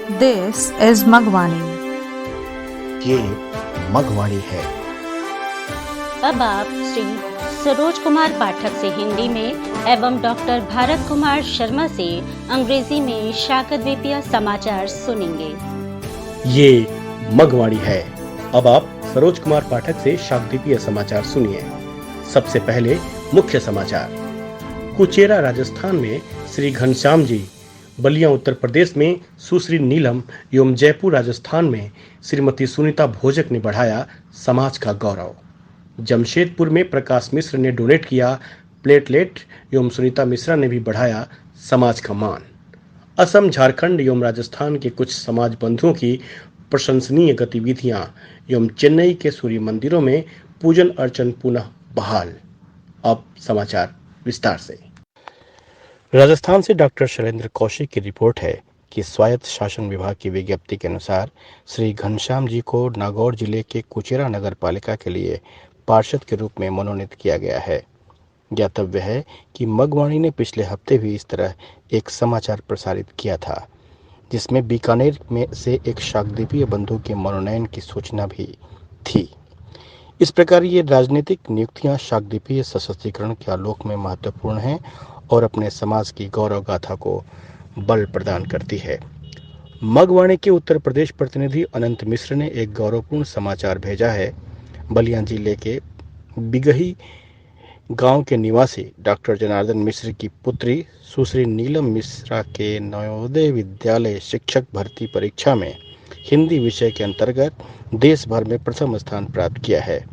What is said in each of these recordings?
This is Magwani. ये मगवाणी है। अब आप श्री सरोज कुमार पाठक से हिंदी में एवं डॉक्टर भारत कुमार शर्मा से अंग्रेजी में शाकद्वीपीय समाचार सुनेंगे। ये मगवाणी है। अब आप सरोज कुमार पाठक से शाकद्वीपीय समाचार सुनिए। सबसे पहले मुख्य समाचार। कुचेरा राजस्थान में श्री घनश्याम जी, बलिया उत्तर प्रदेश में सुश्री नीलम एवं जयपुर राजस्थान में श्रीमती सुनीता भोजक ने बढ़ाया समाज का गौरव। जमशेदपुर में प्रकाश मिश्र ने डोनेट किया प्लेटलेट एवं सुनीता मिश्रा ने भी बढ़ाया समाज का मान। असम, झारखंड एवं राजस्थान के कुछ समाज बंधुओं की प्रशंसनीय गतिविधियां एवं चेन्नई के सूर्य मंदिरों में पूजन अर्चन पुनः बहाल। अब समाचार विस्तार से। राजस्थान से डॉक्टर शैलेंद्र कौशिक की रिपोर्ट है कि स्वायत्त शासन विभाग की विज्ञप्ति के अनुसार श्री घनश्याम जी को नागौर जिले के कुचेरा नगर पालिका के लिए पार्षद के रूप में मनोनीत किया गया है। ज्ञातव्य है कि मगवाणी ने पिछले हफ्ते भी इस तरह एक समाचार प्रसारित किया था, जिसमें बीकानेर में से एक शाकद्वीपीय बंधु के मनोनयन की सूचना भी थी। इस प्रकार ये राजनीतिक नियुक्तियां शाकद्वीपीय सशक्तिकरण के आलोक में महत्वपूर्ण हैं और अपने समाज की गौरव गाथा को बल प्रदान करती है। मगवाणी के उत्तर प्रदेश प्रतिनिधि अनंत मिश्र ने एक गौरवपूर्ण समाचार भेजा है। बलिया जिले के बिगही गांव के निवासी डॉक्टर जनार्दन मिश्र की पुत्री सुश्री नीलम मिश्रा के नवोदय विद्यालय शिक्षक भर्ती परीक्षा में हिंदी विषय के अंतर्गत देश भर में प्रथम स्थान प्राप्त किया है।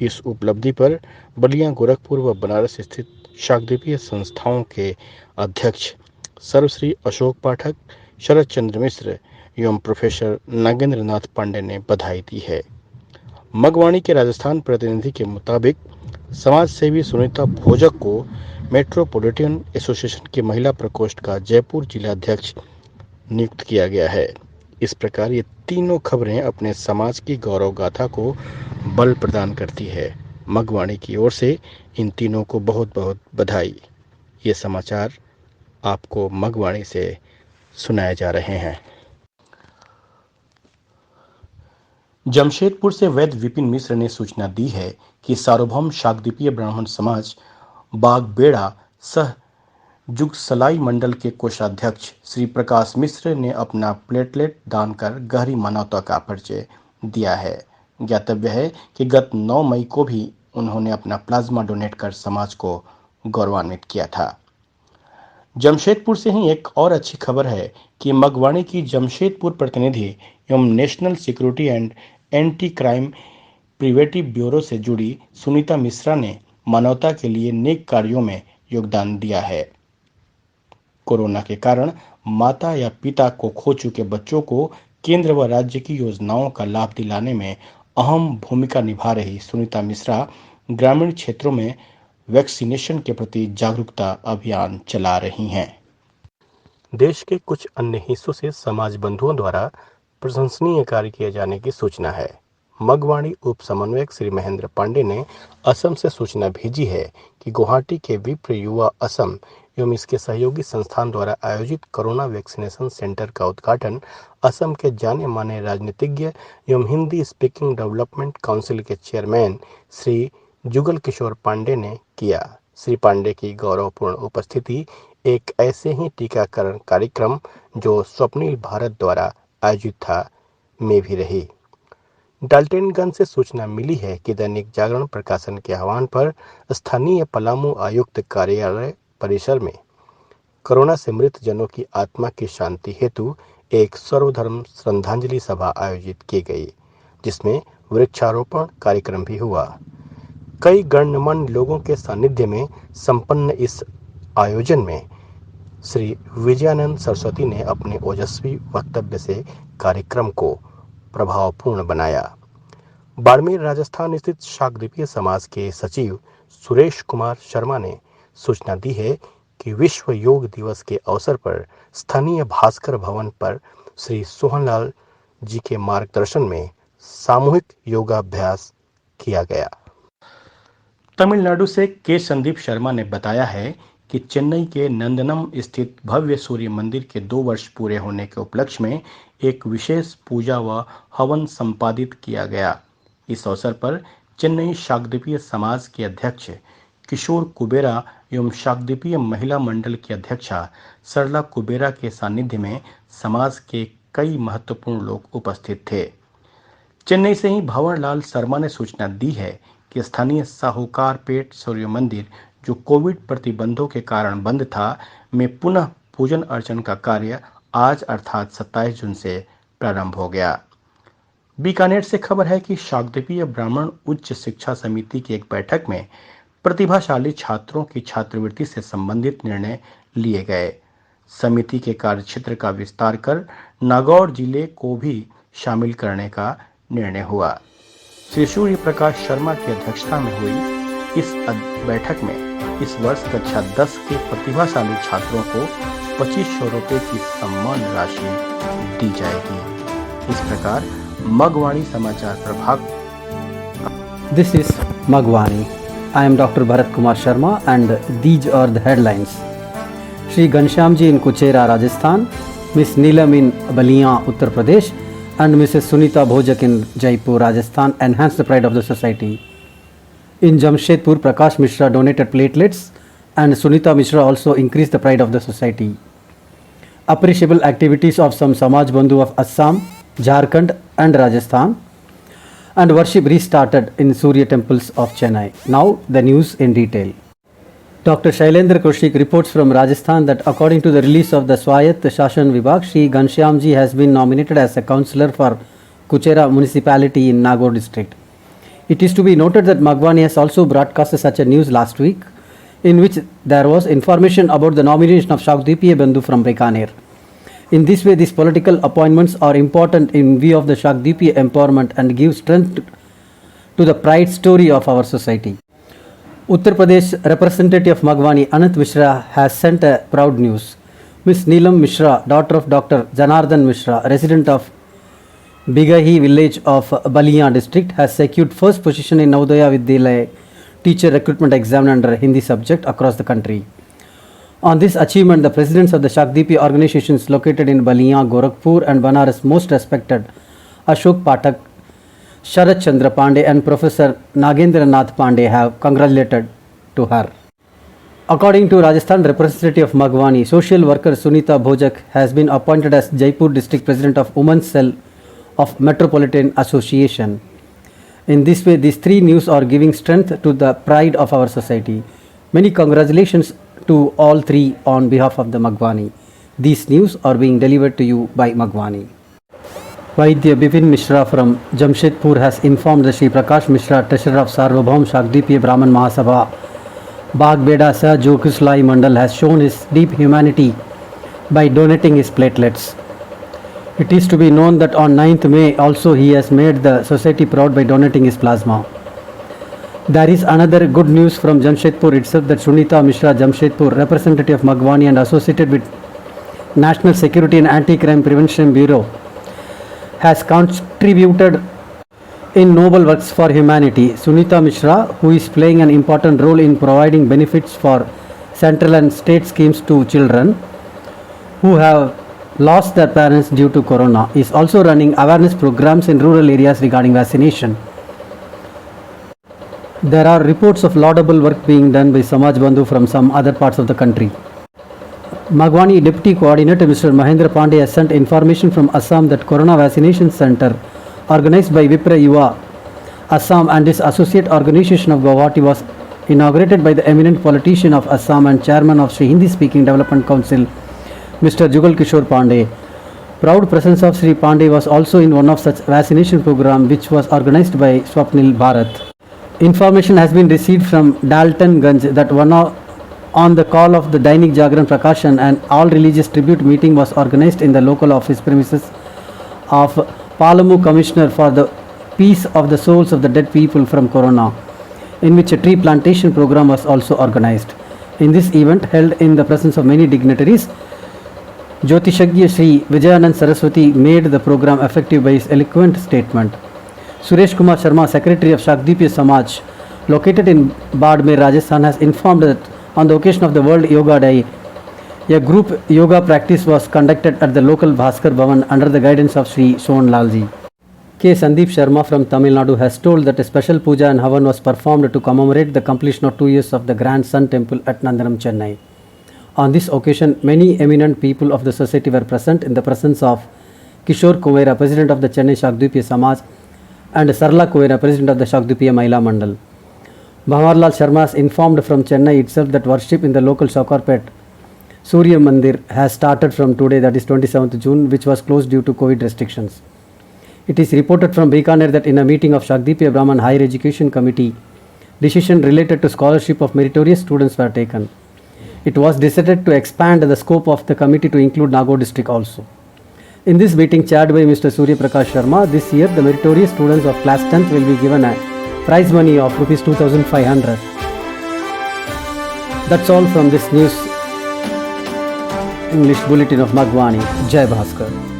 इस उपलब्धि पर बलिया, गोरखपुर व बनारस स्थित शाकद्वीपीय संस्थाओं के अध्यक्ष सर्वश्री अशोक पाठक, शरद चंद्र मिश्र एवं प्रोफेसर नागेंद्र नाथ पांडे ने बधाई दी है। मगवाणी के राजस्थान प्रतिनिधि के मुताबिक समाज सेवी सुनीता भोजक को मेट्रोपॉलिटन एसोसिएशन के महिला प्रकोष्ठ का जयपुर जिलाध्यक्ष नियुक्त किया गया है। इस प्रकार ये तीनों खबरें अपने समाज की गौरव गाथा को बल प्रदान करती है। मगवाणी की ओर से इन तीनों को बहुत बहुत बधाई। ये समाचार आपको मगवाणी से सुनाए जा रहे हैं। जमशेदपुर से वैद्य विपिन मिश्र ने सूचना दी है कि सार्वभौम शाकद्वीपीय ब्राह्मण समाज बागबेड़ा सह जुगसलाई मंडल के कोषाध्यक्ष श्री प्रकाश मिश्र ने अपना प्लेटलेट दान कर गहरी मानवता का परिचय दिया है। ज्ञातव्य है कि गत 9 मई को भी उन्होंने अपना प्लाज्मा डोनेट कर समाज को गौरवान्वित किया था। जमशेदपुर से ही एक और अच्छी खबर है कि मगवाणी की जमशेदपुर प्रतिनिधि एवं national security and anti crime preventive bureau से जुड़ी सुनीता मिश्रा ने मानवता के लिए नेक कार्यों में योगदान दिया है। कोरोना के कारण माता या पिता को खो चुके बच्चों को केंद्र व राज्य की योजनाओं का लाभ दिलाने में अहम भूमिका निभा रही सुनीता मिश्रा ग्रामीण क्षेत्रों में वैक्सीनेशन के प्रति जागरूकता अभियान चला रही हैं। देश के कुछ अन्य हिस्सों से समाज बंधुओं द्वारा प्रशंसनीय कार्य किए जाने की सूचना है। मगवाणी उप समन्वयक श्री महेंद्र पांडे ने असम से सूचना भेजी है कि गुवाहाटी के विप्र युवा असम एवं इसके सहयोगी संस्थान द्वारा आयोजित कोरोना वैक्सीनेशन सेंटर का उद्घाटन असम के जाने माने राजनीतिज्ञ एवं हिंदी स्पीकिंग डेवलपमेंट काउंसिल के चेयरमैन श्री जुगल किशोर पांडे ने किया। श्री पांडे की गौरवपूर्ण उपस्थिति एक ऐसे ही टीकाकरण कार्यक्रम जो स्वप्निल भारत द्वारा आयोजित था में भी रही। डाल्टनगंज से सूचना मिली है कि दैनिक जागरण प्रकाशन के आह्वान पर स्थानीय पलामू आयुक्त कार्यालय परिसर में कोरोना से मृत जनों की आत्मा की शांति हेतु एक सर्वधर्म श्रद्धांजलि सभा आयोजित की गई, जिसमें वृक्षारोपण कार्यक्रम भी हुआ। कई गणमान्य लोगों के सानिध्य में संपन्न इस आयोजन में श्री विजयानंद सरस्वती ने अपने ओजस्वी वक्तव्य से कार्यक्रम को प्रभावपूर्ण बनाया। बाड़मेर राजस्थान स्थित शाकद्वीपीय समाज के सचिव सुरेश कुमार शर्मा ने सूचना दी है कि विश्व योग दिवस के अवसर पर स्थानीय भास्कर भवन पर श्री सोहनलाल जी के मार्गदर्शन में सामूहिक योगाभ्यास किया गया। तमिलनाडु से के संदीप शर्मा ने बताया है कि चेन्नई के नंदनम स्थित भव्य सूर्य मंदिर के 2 वर्ष पूरे होने के उपलक्ष्य में एक विशेष पूजा व हवन संपादित किया गया। इस अवसर पर चेन्नई शाकद्वीपीय समाज के अध्यक्ष किशोर कुबेरा एवं शाकद्वीपीय महिला मंडल की अध्यक्षा सरला कुबेरा के सानिध्य में समाज के कई महत्वपूर्ण लोग उपस्थित थे। चेन्नई से ही भंवरलाल शर्मा ने सूचना दी है कि स्थानीय साहूकारपेट सूर्य मंदिर, जो कोविड प्रतिबंधों के कारण बंद था, में पुनः पूजन अर्चन का कार्य आज अर्थात 27 जून से प्रारंभ हो गया। बीकानेर से खबर है कि शाकद्वीपीय ब्राह्मण उच्च शिक्षा समिति की एक बैठक में प्रतिभाशाली छात्रों की छात्रवृत्ति से संबंधित निर्णय लिए गए। समिति के कार्यक्षेत्र का विस्तार कर नागौर जिले को भी शामिल करने का निर्णय हुआ। श्री सूर्य प्रकाश शर्मा की अध्यक्षता में हुई इस बैठक में इस वर्ष कक्षा 10 के प्रतिभाशाली छात्रों को 2500 रुपये की सम्मान राशि दी जाएगी। इस प्रकार मगवाणी समाचार प्रभाग। This is Magwani. I am Dr. Bharat Kumar Sharma and these are the headlines. Shri Ghanshyamji in Kuchera, Rajasthan, Miss Neelam in Baliyan, Uttar Pradesh and Mrs. Sunita Bhojak in Jaipur, Rajasthan enhance the pride of the society. In Jamshedpur, Prakash Mishra donated platelets and Sunita Mishra also increased the pride of the society. Appreciable activities of some Samaj Bandhu of Assam, Jharkhand and Rajasthan, and worship restarted in Surya temples of Chennai. Now the news in detail. Dr. Shailendra Kaushik reports from Rajasthan that according to the release of the Swayat Shashan Vibhag, Shri Ghanshyamji has been nominated as a councillor for Kuchera municipality in Nagaur district. It is to be noted that Magwani has also broadcasted such a news last week, in which there was information about the nomination of Shakdweepiya Bandhu from Bikaner. In this way, these political appointments are important in view of the Shakdweepiya empowerment and give strength to the pride story of our society. Uttar Pradesh representative of Magwani, Anant Mishra, has sent a proud news. Miss Neelam Mishra, daughter of Dr. Janardhan Mishra, resident of Bigahi village of Baliyan district, has secured first position in Navodaya Vidyalaya teacher recruitment exam under Hindi subject across the country. On this achievement, the presidents of the Shakdweepiya organizations located in Baliyan, Gorakhpur and Banaras, most respected Ashok Pathak, Sharat Chandra Pandey and Professor Nagendra Nath Pandey have congratulated to her. According to Rajasthan representative of Magwani, social worker Sunita Bhojak has been appointed as Jaipur district president of Women's Cell of Metropolitan Association. In this way, these three news are giving strength to the pride of our society. Many congratulations to all three on behalf of the Magwani. These news are being delivered to you by Magwani. Vaidya Bipin Mishra from Jamshedpur has informed that Shri Prakash Mishra, treasurer of Sarvabhaum Shakdweepiya Brahman Mahasabha, Bagbeda Sah Jokislai Mandal, has shown his deep humanity by donating his platelets. It is to be known that on 9th May also he has made the society proud by donating his plasma. There is another good news from Jamshedpur itself, that Sunita Mishra, Jamshedpur, representative of Magwani and associated with National Security and Anti-Crime Prevention Bureau, has contributed in noble works for humanity. Sunita Mishra, who is playing an important role in providing benefits for central and state schemes to children who have lost their parents due to corona, is also running awareness programs in rural areas regarding vaccination. There are reports of laudable work being done by Samaj Bandhu from some other parts of the country. Magwani Deputy Coordinator Mr. Mahendra Pandey has sent information from Assam that Corona Vaccination Center organized by Vipra Yuva Assam and its associate organization of Guwahati was inaugurated by the eminent politician of Assam and chairman of Sri Hindi Speaking Development Council, Mr. Jugal Kishore Pandey. Proud presence of Sri Pandey was also in one of such vaccination program which was organized by Swapnil Bharat. Information has been received from Dalton Ganj that on the call of the Dainik Jagran Prakashan, an all religious tribute meeting was organized in the local office premises of Palamu Commissioner for the Peace of the Souls of the Dead People from Corona, in which a tree plantation program was also organized. In this event, held in the presence of many dignitaries, Jyotishagya Sri Vijayanand Saraswati made the program effective by his eloquent statement. Suresh Kumar Sharma, Secretary of Shakdweepiya Samaj, located in Badmer, Rajasthan, has informed that On the occasion of the World Yoga Day, a group yoga practice was conducted at the local Bhaskar Bhavan under the guidance of Sri Son Lalji. K. Sandeep Sharma from Tamil Nadu has told that a special puja and havan was performed to commemorate the completion of 2 years of the Grand Sun Temple at Nandanam, Chennai. On this occasion, many eminent people of the society were present in the presence of Kishore Kumera, President of the Chennai Shakdvipiya Samaj, and Sarla Kumera, President of the Shakdvipiya Mahila Mandal. Bhamarlal Sharma is informed from Chennai itself that worship in the local Saukarpet Surya Mandir has started from today, that is 27th June, which was closed due to COVID restrictions. It is reported from Bikaner that in a meeting of Shakdvipiya Brahman Higher Education Committee, decision related to scholarship of meritorious students were taken. It was decided to expand the scope of the committee to include Nagaur district also. In this meeting chaired by Mr. Surya Prakash Sharma, this year the meritorious students of class 10th will be given a prize money of Rs 2,500. That's all from this news English bulletin of Magwani. Jai Bhaskar.